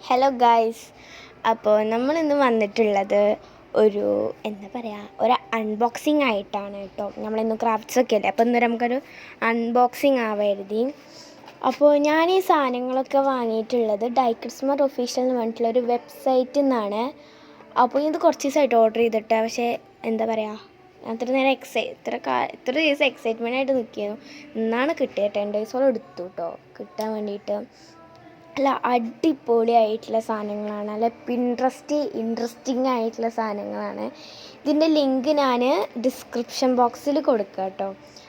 Hello guys. അപ്പോൾ നമ്മളിന്ന് വന്നിട്ടുള്ളത് ഒരു ഒരു അൺബോക്സിങ് ആയിട്ടാണ് കേട്ടോ. നമ്മളിന്ന് ക്രാഫ്റ്റ്സ് ഒക്കെ അല്ലേ, അപ്പോൾ ഇന്നൊരു നമുക്കൊരു അൺബോക്സിങ് ആവരുതി. അപ്പോൾ ഞാൻ ഈ സാധനങ്ങളൊക്കെ വാങ്ങിയിട്ടുള്ളത് ഡൈക്രിസ്മർ ഒഫീഷ്യൽ എന്ന് പറഞ്ഞിട്ടുള്ളൊരു വെബ്സൈറ്റിൽ നിന്നാണ്. അപ്പോൾ ഇത് കുറച്ച് ദിവസമായിട്ട് ഓർഡർ ചെയ്തിട്ട്, പക്ഷേ അത്ര നേരം ഇത്ര ദിവസം എക്സൈറ്റ്മെൻ്റ് ആയിട്ട് നിൽക്കുന്നു. ഇന്നാണ് കിട്ടിയത്. 10 ഡേയ്സോളം എടുത്തു കേട്ടോ കിട്ടാൻ വേണ്ടിയിട്ട്. നല്ല അടിപൊളിയായിട്ടുള്ള സാധനങ്ങളാണ്, നല്ല ഇൻട്രസ്റ്റിംഗ് ആയിട്ടുള്ള സാധനങ്ങളാണ്. ഇതിൻ്റെ ലിങ്ക് ഞാൻ ഡിസ്ക്രിപ്ഷൻ ബോക്സിൽ കൊടുക്കാം കേട്ടോ.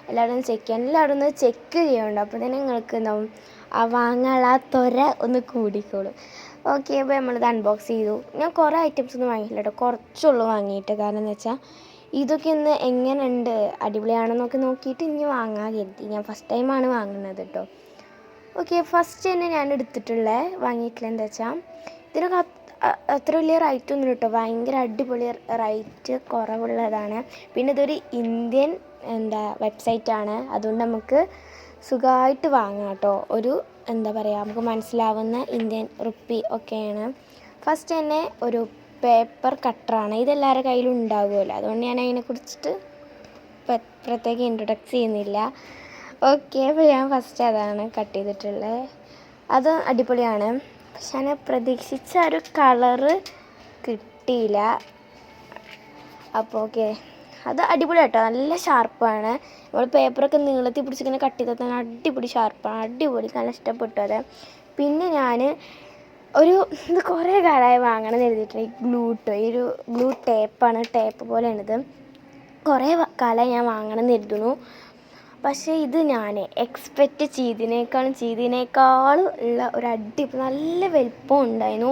എല്ലാവരും ചെക്ക് ചെയ്യാൻ, എല്ലാവരും ഒന്ന് ചെക്ക് ചെയ്യുന്നുണ്ട്. അപ്പോൾ തന്നെ നിങ്ങൾക്ക് എന്താവും വാങ്ങാനുള്ള ത്വര ഒന്ന് കൂടിക്കോളും. ഓക്കെ, അപ്പോൾ നമ്മളിത് അൺബോക്സ് ചെയ്തു. ഞാൻ കുറേ ഐറ്റംസ് ഒന്നും വാങ്ങിയില്ല കേട്ടോ, കുറച്ചുള്ളൂ വാങ്ങിയിട്ട്. കാരണം എന്ന് വെച്ചാൽ ഇതൊക്കെ ഒന്ന് എങ്ങനെയുണ്ട്, അടിപൊളിയാണെന്നൊക്കെ നോക്കിയിട്ട് ഇനി വാങ്ങാൻ കരുതി. ഞാൻ ഫസ്റ്റ് ടൈമാണ് വാങ്ങുന്നത് കേട്ടോ. ഓക്കെ, ഫസ്റ്റ് തന്നെ ഞാൻ വാങ്ങിയിട്ടുള്ള എന്താ വെച്ചാൽ ഇതിനൊക്കെ അത്ര വലിയ റേറ്റ് ഒന്നും കേട്ടോ. ഭയങ്കര അടിപൊളി റേറ്റ് കുറവുള്ളതാണ്. പിന്നെ ഇതൊരു ഇന്ത്യൻ വെബ്സൈറ്റാണ്, അതുകൊണ്ട് നമുക്ക് സുഖമായിട്ട് വാങ്ങാം കേട്ടോ. നമുക്ക് മനസ്സിലാവുന്ന ഇന്ത്യൻ റുപ്പി ഒക്കെയാണ്. ഫസ്റ്റ് തന്നെ ഒരു പേപ്പർ കട്ടറാണ്. ഇതെല്ലാവരുടെ കയ്യിലും ഉണ്ടാകുമല്ലോ, അതുകൊണ്ട് ഞാൻ അതിനെക്കുറിച്ചിട്ട് പ്രത്യേകം ഇൻട്രൊഡക്സ് ചെയ്യുന്നില്ല. ഓക്കെ, അപ്പോൾ ഞാൻ ഫസ്റ്റ് അതാണ് കട്ട് ചെയ്തിട്ടുള്ളത്. അത് അടിപൊളിയാണ്, പക്ഷെ ഞാൻ പ്രതീക്ഷിച്ച ഒരു കളറ് കിട്ടിയില്ല. അപ്പോൾ ഓക്കെ, അത് അടിപൊളി കേട്ടോ, നല്ല ഷാർപ്പാണ്. നമ്മൾ പേപ്പറൊക്കെ നീളത്തിൽ പിടിച്ചിങ്ങനെ കട്ട് ചെയ്താൽ തന്നെ അടിപൊളി ഷാർപ്പാണ്, അടിപൊളി, നല്ല ഇഷ്ടപ്പെട്ടു അത്. പിന്നെ ഞാൻ ഇത് കുറേ കാലമായി വാങ്ങണം എന്ന് എഴുതിയിട്ടുണ്ട്. ഈ ഗ്ലൂ ടേപ്പ് പോലെയാണിത്. കുറേ കാലമായി ഞാൻ വാങ്ങണം എന്ന് എഴുതുന്നു. പക്ഷേ ഇത് ഞാൻ എക്സ്പെക്റ്റ് ചെയ്തതിനേക്കാളും ഉള്ള നല്ല വലിപ്പം ഉണ്ടായിരുന്നു.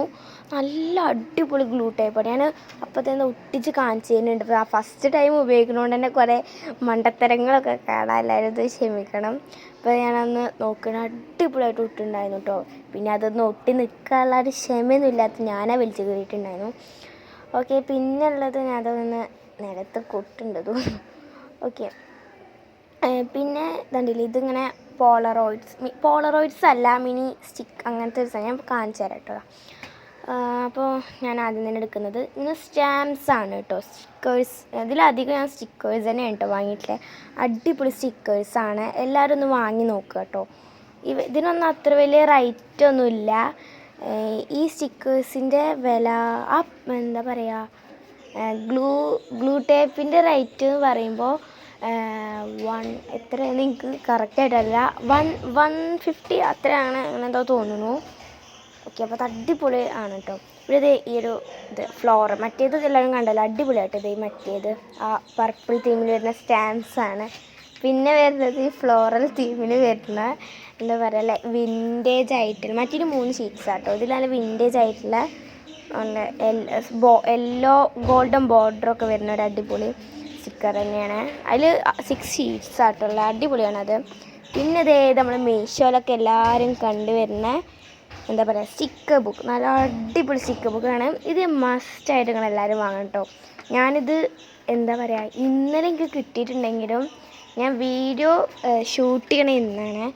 നല്ല അടിപൊളി ഗ്ലൂ ടൈപ്പാണ്. ഞാൻ അപ്പോൾ തന്നെ ഒട്ടിച്ച് കാണിച്ചു തരുന്നുണ്ട്. ആ ഫസ്റ്റ് ടൈം ഉപയോഗിക്കുന്നതുകൊണ്ട് തന്നെ കുറേ മണ്ടത്തരങ്ങളൊക്കെ കാണാനില്ലായിരുന്നു, ക്ഷമിക്കണം. അപ്പോൾ ഞാനന്ന് നോക്കണം, അടിപൊളിയായിട്ട് ഒട്ടുണ്ടായിരുന്നു കേട്ടോ. പിന്നെ അതൊന്ന് ഒട്ടി നിൽക്കാനുള്ള ഒരു ക്ഷമയൊന്നും ഇല്ലാത്ത ഞാനാ വലിച്ചു കയറിയിട്ടുണ്ടായിരുന്നു. ഓക്കെ, പിന്നെ ഉള്ളത് ഞാൻ അതൊന്ന് നിലത്ത് കൊട്ടുണ്ടതും. ഓക്കെ, പിന്നെ ഇതുണ്ടല്ലേ, ഇതിങ്ങനെ പോളറോയിഡ്സ് അല്ല, മിനി സ്റ്റിക്ക് അങ്ങനത്തെ ഒരു സാധനം ഞാൻ കാണിച്ചു തരാം കേട്ടോ. അപ്പോൾ ഞാൻ ആദ്യം തന്നെ എടുക്കുന്നത് ഇങ്ങനെ സ്റ്റാമ്പ്സ് ആണ് കേട്ടോ, സ്റ്റിക്കേഴ്സ്. ഇതിലധികം ഞാൻ സ്റ്റിക്കേഴ്സ് തന്നെയാണ് കേട്ടോ വാങ്ങിയിട്ടുള്ളത്. അടിപൊളി സ്റ്റിക്കേഴ്സാണ്, എല്ലാവരും ഒന്ന് വാങ്ങി നോക്കുക കേട്ടോ. ഇതിനൊന്നും അത്ര വലിയ റേറ്റൊന്നുമില്ല. ഈ സ്റ്റിക്കേഴ്സിൻ്റെ വില ഗ്ലൂ ടേപ്പിൻ്റെ റേറ്റ് എന്ന് പറയുമ്പോൾ എത്രയാണ് എനിക്ക് കറക്റ്റായിട്ടല്ല, 150 അത്രയാണ്, അങ്ങനെ എന്തോ തോന്നുന്നു. ഓക്കെ, അപ്പോൾ അത് അടിപൊളി ആണ് കേട്ടോ. ഇവിടെ ഇത് ഫ്ലോർ, മറ്റേത് എല്ലാവരും കണ്ടല്ലോ, അടിപൊളിയായിട്ട്. മറ്റേത് ആ പർപ്പിൾ തീമിൽ വരുന്ന സ്റ്റാമ്പ്സാണ്. പിന്നെ വരുന്നത് ഈ ഫ്ലോറൽ തീമിൽ വരുന്ന വിൻറ്റേജ് ആയിട്ടുള്ള മറ്റൊരു 3 ഷീറ്റ്സ് ആട്ടോ. ഇതിലാണ് വിൻറ്റേജ് ആയിട്ടുള്ള യെല്ലോ ഗോൾഡൻ ബോർഡറൊക്കെ വരുന്ന ഒരു അടിപൊളി സ്റ്റിക്കർ തന്നെയാണ്. അതിൽ 6 ഷീറ്റ്സ് ആയിട്ടുള്ള അടിപൊളിയാണത്. പിന്നെ നമ്മൾ മീഷോയിലൊക്കെ എല്ലാവരും കണ്ടുവരുന്ന സ്റ്റിക്കർ ബുക്ക്, നല്ല അടിപൊളി സ്റ്റിക്കർ ബുക്കാണ്. ഇത് മസ്റ്റായിട്ട് നിങ്ങൾ എല്ലാവരും വാങ്ങണം കേട്ടോ. ഞാനിത് ഇന്നലെ എനിക്ക് കിട്ടിയിട്ടുണ്ടെങ്കിലും ഞാൻ വീഡിയോ ഷൂട്ട് ചെയ്യണ ഇന്നാണ്.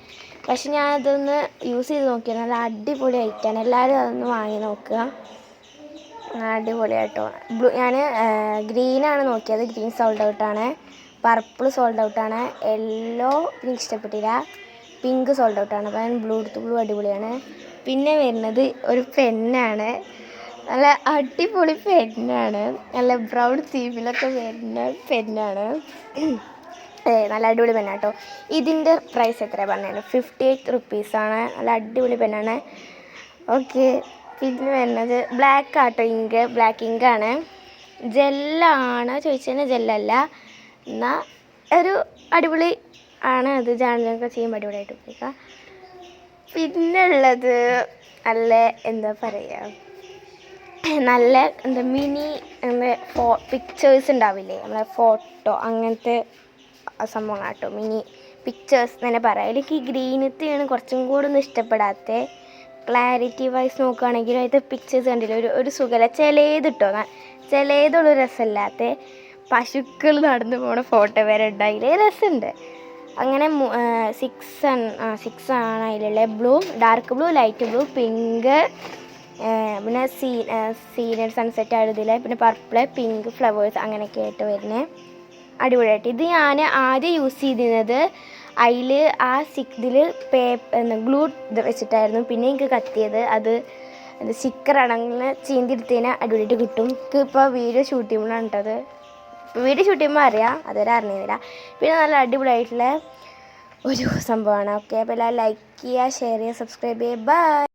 പക്ഷെ ഞാനതൊന്ന് യൂസ് ചെയ്ത് നോക്കിയത് നല്ല അടിപൊളി ഐറ്റാണ്. എല്ലാവരും അതൊന്ന് വാങ്ങി നോക്കുക, അടിപൊളിയായിട്ടോ. ഞാൻ ഗ്രീനാണ് നോക്കിയത്, ഗ്രീൻ സോൾഡ് ഔട്ടാണ്. പർപ്പിൾ സോൾഡ് ഔട്ടാണ്. യെല്ലോ എനിക്ക് ഇഷ്ടപ്പെട്ടില്ല. പിങ്ക് സോൾഡ് ഔട്ടാണ്. അപ്പോൾ ഞാൻ ബ്ലൂ എടുത്തു. ബ്ലൂ അടിപൊളിയാണ്. പിന്നെ വരുന്നത് ഒരു പെന്നാണ്, നല്ല അടിപൊളി പെന്നാണ്, നല്ല ബ്രൗൺ തീമിലൊക്കെ വരുന്ന പെന്നാണ്. നല്ല അടിപൊളി പെന്നാട്ടോ. ഇതിൻ്റെ പ്രൈസ് എത്രയാണ് പറഞ്ഞത്? 58 റുപ്പീസാണ്. നല്ല അടിപൊളി പെന്നാണ്. ഓക്കെ, പിന്നെ വരുന്നത് ബ്ലാക്ക് ആട്ടോ, ബ്ലാക്ക് ഇങ്കാണ്. ജെല്ലാണ് ചോദിച്ചതിന് ജെല്ലല്ല, എന്നാൽ ഒരു അടിപൊളി ആണ്. അത് ജാനലൊക്കെ ചെയ്യുമ്പോൾ അടിപൊളിയായിട്ട് ഉപയോഗിക്കാം. പിന്നെ ഉള്ളത് നല്ല മിനി പിക്ചേഴ്സ് ഉണ്ടാവില്ലേ, നമ്മളെ ഫോട്ടോ, അങ്ങനത്തെ സംഭവങ്ങൾ കേട്ടോ. മിനി പിക്ചേഴ്സ് തന്നെ പറയാം. എനിക്ക് ഈ ഗ്രീനത്തെയാണ് കുറച്ചും കൂടെ ഒന്നും ഇഷ്ടപ്പെടാത്ത. ക്ലാരിറ്റി വൈസ് നോക്കുകയാണെങ്കിൽ അതിൻ്റെ പിക്ചേഴ്സ് കണ്ടില്ല, ഒരു സുഖമില്ല. ചിലതുള്ളൊരു രസമില്ലാത്ത പശുക്കൾ നടന്നു പോകുന്ന ഫോട്ടോ വരെ ഉണ്ടായില്ലേ, രസമുണ്ട്. അങ്ങനെ 6 ആണ് അതിലുള്ള. Blue, dark blue, light blue, pink, പിന്നെ സീനിയർ സൺസെറ്റ് ആയതിൽ പിന്നെ പർപ്പിൾ പിങ്ക് ഫ്ലവേഴ്സ് അങ്ങനെയൊക്കെ ആയിട്ട് വരുന്നത് അടിപൊളിയായിട്ട്. ഇത് ഞാൻ ആദ്യം യൂസ് ചെയ്തിരുന്നത് അതിൽ ആ ഇതിൽ ഗ്ലൂ ഇത് വെച്ചിട്ടായിരുന്നു. പിന്നെ എനിക്ക് കത്തിയത് അത് സ്റ്റിക്കറാണെങ്കിൽ ചീന്തിയെടുത്തതിന് അടിപൊളിയായിട്ട് കിട്ടും. എനിക്ക് ഇപ്പോൾ വീഡിയോ ഷൂട്ട് ചെയ്യുമ്പോഴാണ് കേട്ടത്. ഇപ്പോൾ വീഡിയോ ഷൂട്ട് ചെയ്യുമ്പോൾ അറിയാം, അതുവരെ അറിഞ്ഞില്ല. പിന്നെ നല്ല അടിപൊളിയായിട്ടുള്ള ഒരു സംഭവമാണ്. ഓക്കെ, അപ്പോൾ എല്ലാവരും ലൈക്ക് ചെയ്യുക, ഷെയർ ചെയ്യുക, സബ്സ്ക്രൈബ് ചെയ്യുക. ബൈ.